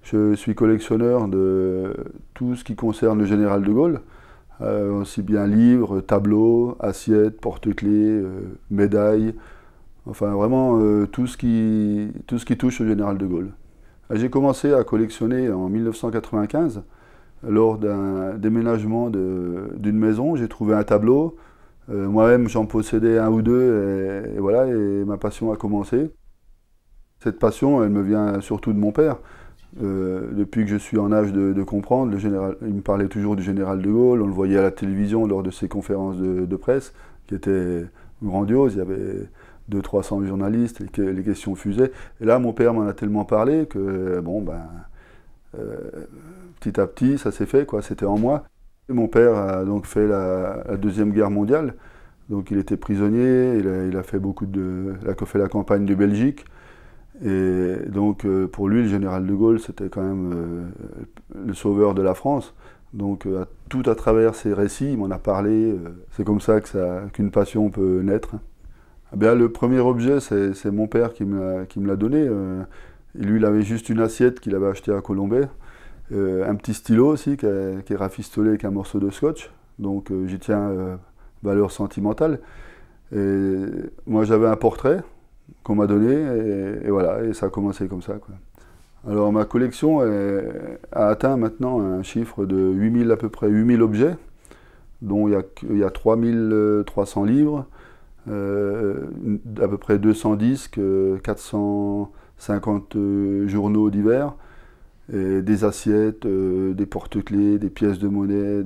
Je suis collectionneur de tout ce qui concerne le général de Gaulle, aussi bien livres, tableaux, assiettes, porte-clés, médailles, enfin vraiment tout ce qui touche au général de Gaulle. J'ai commencé à collectionner en 1995, lors d'un déménagement d'une maison. J'ai trouvé un tableau, moi-même j'en possédais un ou deux, et voilà, et ma passion a commencé. Cette passion, elle me vient surtout de mon père. Depuis que je suis en âge de comprendre, il me parlait toujours du général de Gaulle, on le voyait à la télévision lors de ses conférences de presse, qui étaient grandioses, il y avait 200-300 journalistes, les questions fusaient. Et là, mon père m'en a tellement parlé que, bon, petit à petit, ça s'est fait, quoi, c'était en moi. Et mon père a donc fait la Deuxième Guerre mondiale, donc il était prisonnier, il a fait la campagne de Belgique. Et donc pour lui, le général de Gaulle, c'était quand même le sauveur de la France. Donc tout à travers ses récits, il m'en a parlé. C'est comme ça qu'une passion peut naître. Eh bien, le premier objet, c'est mon père qui me l'a donné. Lui, il avait juste une assiette qu'il avait achetée à Colombey. Un petit stylo aussi qui est rafistolé avec un morceau de scotch. Donc j'y tiens valeur sentimentale. Et moi, j'avais un portrait qu'on m'a donné, et voilà, et ça a commencé comme ça, quoi. Alors ma collection a atteint maintenant un chiffre de 8000, à peu près 8000 objets, dont il y a 3300 livres, à peu près 200 disques, 450 journaux divers, et des assiettes, des porte-clés, des pièces de monnaie,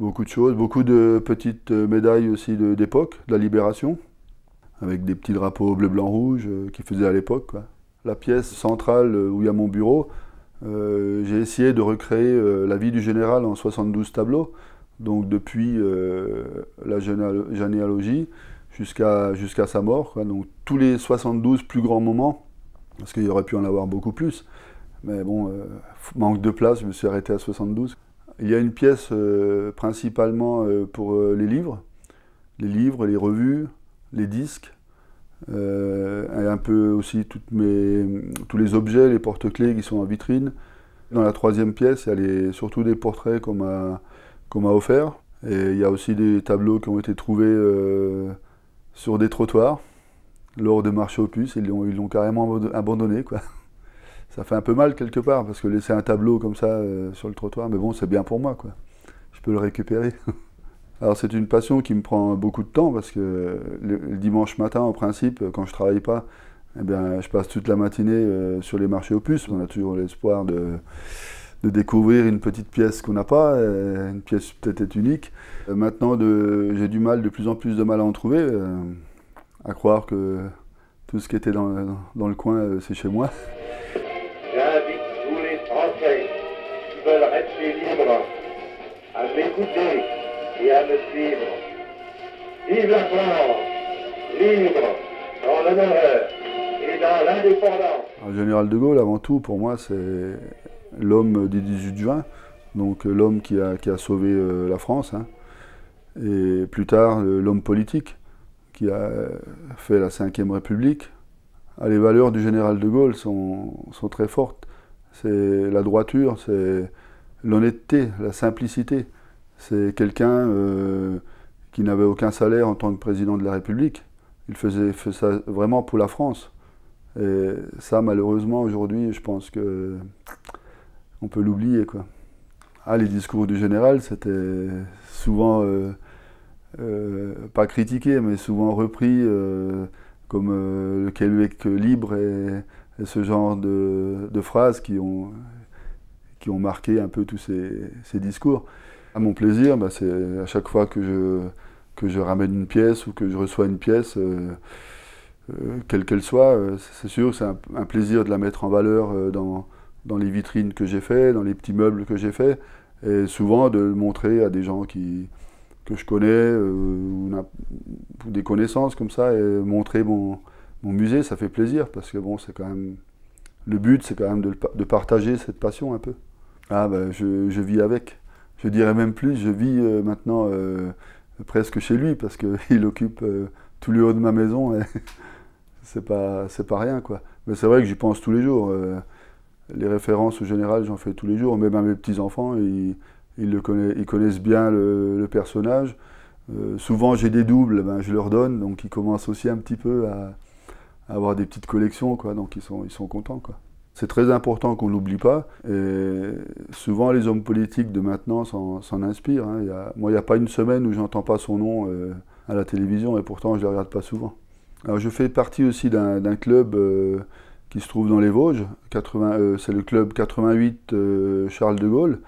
beaucoup de choses, beaucoup de petites médailles aussi d'époque, de la Libération, avec des petits drapeaux bleu, blanc, rouge qu'ils faisaient à l'époque, quoi. La pièce centrale où il y a mon bureau, j'ai essayé de recréer la vie du général en 72 tableaux, donc depuis la généalogie jusqu'à sa mort, quoi. Donc tous les 72 plus grands moments, parce qu'il y aurait pu en avoir beaucoup plus, mais bon, manque de place, je me suis arrêté à 72. Il y a une pièce principalement pour les livres, les revues, les disques, et un peu aussi tous les objets, les porte-clés qui sont en vitrine. Dans la troisième pièce, il y a surtout des portraits qu'on m'a offerts. Et il y a aussi des tableaux qui ont été trouvés sur des trottoirs lors de marchés aux puces. Ils l'ont carrément abandonné, quoi. Ça fait un peu mal quelque part, parce que laisser un tableau comme ça sur le trottoir, mais bon, c'est bien pour moi, quoi. Je peux le récupérer. Alors c'est une passion qui me prend beaucoup de temps, parce que le dimanche matin, en principe, quand je ne travaille pas, eh bien, je passe toute la matinée sur les marchés aux puces. On a toujours l'espoir de découvrir une petite pièce qu'on n'a pas, une pièce peut-être unique. Maintenant, j'ai de plus en plus de mal à en trouver, à croire que tout ce qui était dans le coin, c'est chez moi. J'invite tous les Français qui veulent rester libres à m'écouter et à me suivre. Vive la France, libre, dans l'honneur et dans l'indépendance. Le général de Gaulle, avant tout, pour moi, c'est l'homme du 18 juin, donc l'homme qui a sauvé la France, hein. Et plus tard, l'homme politique qui a fait la Ve République. Les valeurs du général de Gaulle sont très fortes. C'est la droiture, c'est l'honnêteté, la simplicité. C'est quelqu'un qui n'avait aucun salaire en tant que président de la République. Il faisait ça vraiment pour la France. Et ça, malheureusement, aujourd'hui, je pense qu'on peut l'oublier, quoi. Les discours du général, c'était souvent, pas critiqué, mais souvent repris, comme le Québec libre et ce genre de phrases qui ont marqué un peu tous ces discours. Mon plaisir, c'est à chaque fois que je ramène une pièce ou que je reçois une pièce, quelle qu'elle soit, c'est sûr que c'est un plaisir de la mettre en valeur dans les vitrines que j'ai fait, dans les petits meubles que j'ai fait, et souvent de le montrer à des gens que je connais, ou des connaissances comme ça, et montrer mon musée, ça fait plaisir, parce que bon, c'est quand même Le but, c'est quand même de partager cette passion un peu. Ah ben, je vis avec. Je dirais même plus, je vis maintenant presque chez lui parce qu'il occupe tout le haut de ma maison et c'est pas rien quoi. Mais c'est vrai que j'y pense tous les jours. Les références au général, j'en fais tous les jours. Même à mes petits-enfants, ils connaissent bien le personnage. Souvent j'ai des doubles, ben, je leur donne, donc ils commencent aussi un petit peu à avoir des petites collections, quoi, donc ils sont contents, quoi. C'est très important qu'on n'oublie pas, et souvent les hommes politiques de maintenant s'en inspirent. Hein. Moi, il n'y a pas une semaine où j'entends pas son nom à la télévision, et pourtant je ne le regarde pas souvent. Alors je fais partie aussi d'un club qui se trouve dans les Vosges, c'est le club 88 Charles de Gaulle.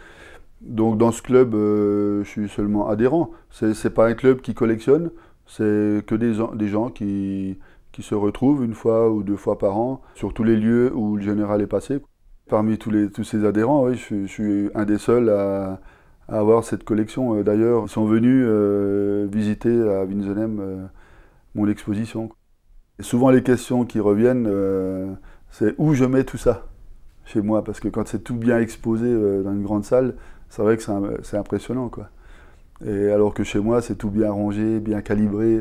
Donc dans ce club, je suis seulement adhérent. C'est pas un club qui collectionne, c'est que des gens qui se retrouvent une fois ou deux fois par an sur tous les lieux où le général est passé. Parmi tous ces adhérents, oui, je suis un des seuls à avoir cette collection. D'ailleurs, ils sont venus visiter à Winsenheim mon exposition. Et souvent les questions qui reviennent, c'est où je mets tout ça chez moi, parce que quand c'est tout bien exposé dans une grande salle, c'est vrai que c'est impressionnant, quoi. Et alors que chez moi, c'est tout bien rangé, bien calibré.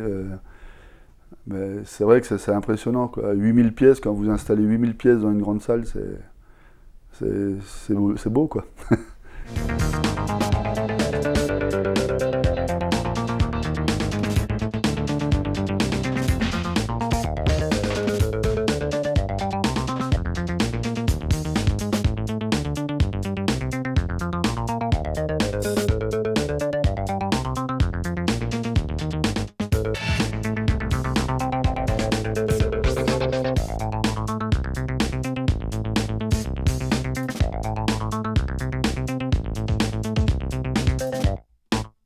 Mais c'est vrai que c'est impressionnant, quoi. 8000 pièces, quand vous installez 8000 pièces dans une grande salle, c'est beau, quoi.